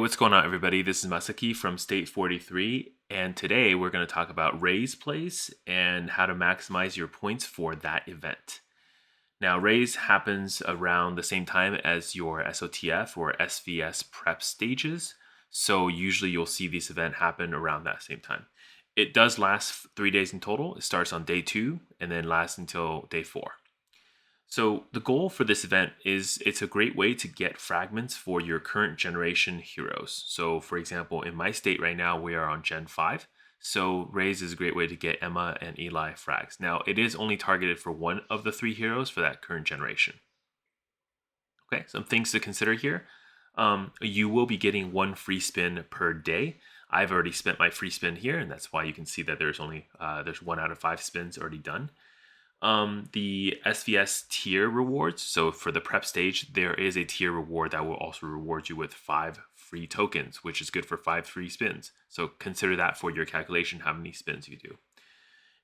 Hey, what's going on, everybody? This is Masaki from State 43, and today we're going to talk about raise plays and how to maximize your points for that event. Now, raise happens around the same time as your SOTF or SVS prep stages, so usually you'll see this event happen around that same time. It does last 3 days in total. It starts on day 2 and then lasts until day 4. So the goal for this event is it's a great way to get fragments for your current generation heroes. So for example, in my state right now, we are on Gen 5. So Raise is a great way to get Emma and Eli frags. Now it is only targeted for one of the 3 heroes for that current generation. Okay, some things to consider here. You will be getting 1 free spin per day. I've already spent my free spin here, and that's why you can see that there's only there's 1 out of 5 spins already done. The SVS tier rewards. So for the prep stage, there is a tier reward that will also reward you with 5 free tokens, which is good for 5 free spins. So consider that for your calculation, how many spins you do.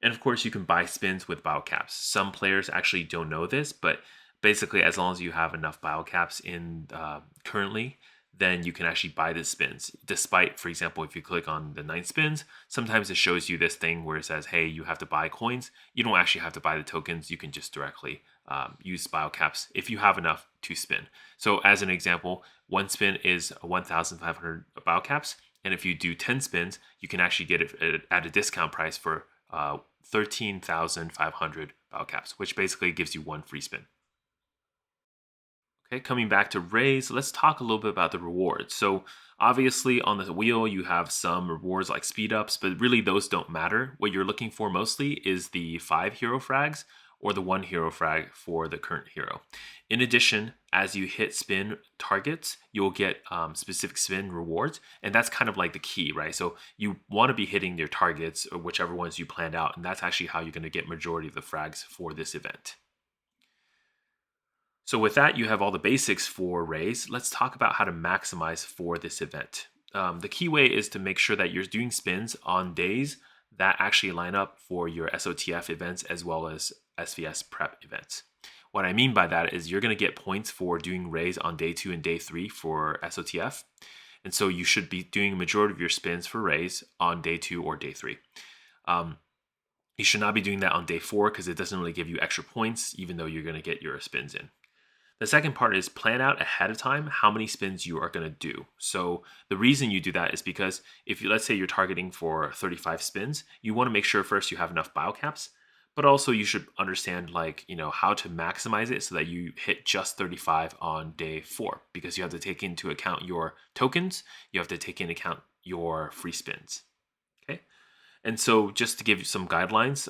And of course, you can buy spins with bio caps. Some players actually don't know this, but basically, as long as you have enough bio caps in currently, then you can actually buy the spins. Despite, for example, if you click on the 9 spins, sometimes it shows you this thing where it says, hey, you have to buy coins. You don't actually have to buy the tokens. You can just directly use bio caps if you have enough to spin. So as an example, 1 spin is 1,500 bio caps. And if you do 10 spins, you can actually get it at a discount price for 13,500 bio caps, which basically gives you 1 free spin. Okay, coming back to raise, let's talk a little bit about the rewards. So obviously on the wheel, you have some rewards like speed ups, but really those don't matter. What you're looking for mostly is the 5 hero frags or the 1 hero frag for the current hero. In addition, as you hit spin targets, you'll get specific spin rewards, and that's kind of like the key, right? So you want to be hitting your targets or whichever ones you planned out, and that's actually how you're going to get majority of the frags for this event. So with that, you have all the basics for raise. Let's talk about how to maximize for this event. The key way is to make sure that you're doing spins on days that actually line up for your SOTF events as well as SVS prep events. What I mean by that is you're going to get points for doing raise on day 2 and day 3 for SOTF. And so you should be doing a majority of your spins for raise on day 2 or day 3. You should not be doing that on day 4 because it doesn't really give you extra points, even though you're going to get your spins in. The second part is plan out ahead of time how many spins you are going to do. So the reason you do that is because if you, let's say you're targeting for 35 spins, you want to make sure first you have enough bio caps, but also you should understand how to maximize it so that you hit just 35 on day 4, because you have to take into account your tokens, you have to take into account your free spins. Okay. And so just to give you some guidelines,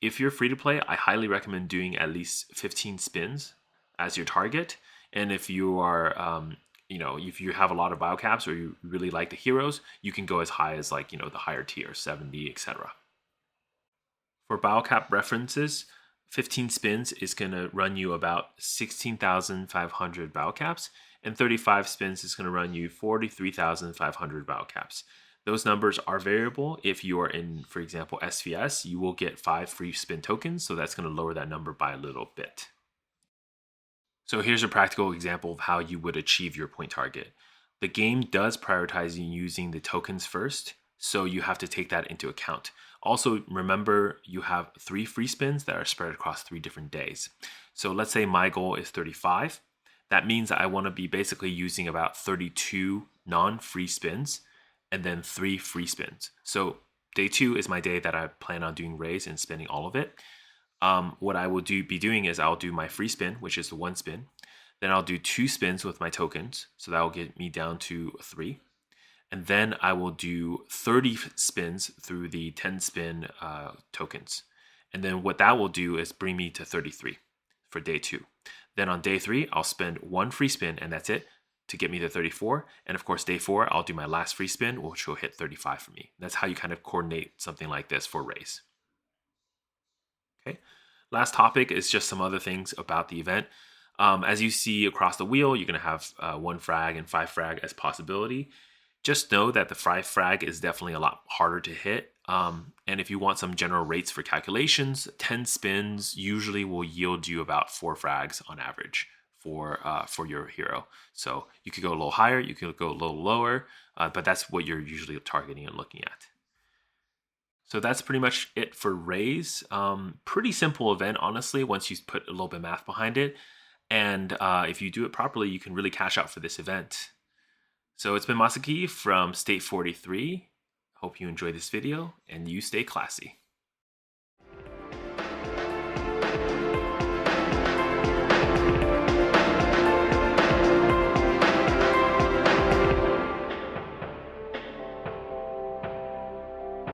if you're free to play, I highly recommend doing at least 15 spins as your target. And if you are if you have a lot of bio caps or you really like the heroes, you can go as high as the higher tier, 70, etc. For bio cap references, 15 spins is going to run you about 16,500 bio caps, and 35 spins is going to run you 43,500 bio caps. Those numbers are variable. If you are in, for example, SVS, you will get 5 free spin tokens, so that's going to lower that number by a little bit. So here's a practical example of how you would achieve your point target. The game does prioritize you using the tokens first, so you have to take that into account. Also, remember you have 3 free spins that are spread across 3 different days. So let's say my goal is 35. That means I want to be basically using about 32 non-free spins and then 3 free spins. So day 2 is my day that I plan on doing raise and spending all of it. What I will be doing is I'll do my free spin, which is the 1 spin. Then I'll do 2 spins with my tokens. So that will get me down to 3. And then I will do 30 spins through the 10 spin tokens. And then what that will do is bring me to 33 for day 2. Then on day 3, I'll spend 1 free spin and that's it to get me to 34. And of course, day 4, I'll do my last free spin, which will hit 35 for me. That's how you kind of coordinate something like this for raise. Okay. Last topic is just some other things about the event. As you see across the wheel, you're going to have 1 frag and 5 frag as possibility. Just know that the 5 frag is definitely a lot harder to hit. And if you want some general rates for calculations, 10 spins usually will yield you about 4 frags on average for your hero. So you could go a little higher, you could go a little lower, but that's what you're usually targeting and looking at. So that's pretty much it for raise. Pretty simple event, honestly, once you put a little bit of math behind it. And if you do it properly, you can really cash out for this event. So it's been Masaki from State 43. Hope you enjoyed this video and you stay classy.